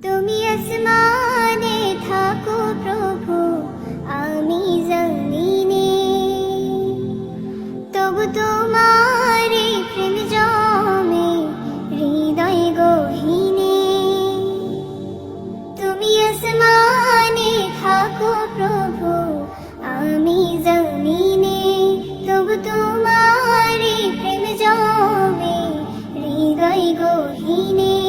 তুমি আসমানে থাকো প্রভু, আমি জমিনে, তবু তোমারি প্রেম জমে হৃদয় গহীনে। তুমি আসমানে থাকো প্রভু, আমি জমিনে, তবু তোমারি প্রেম জমে হৃদয় গহীনে।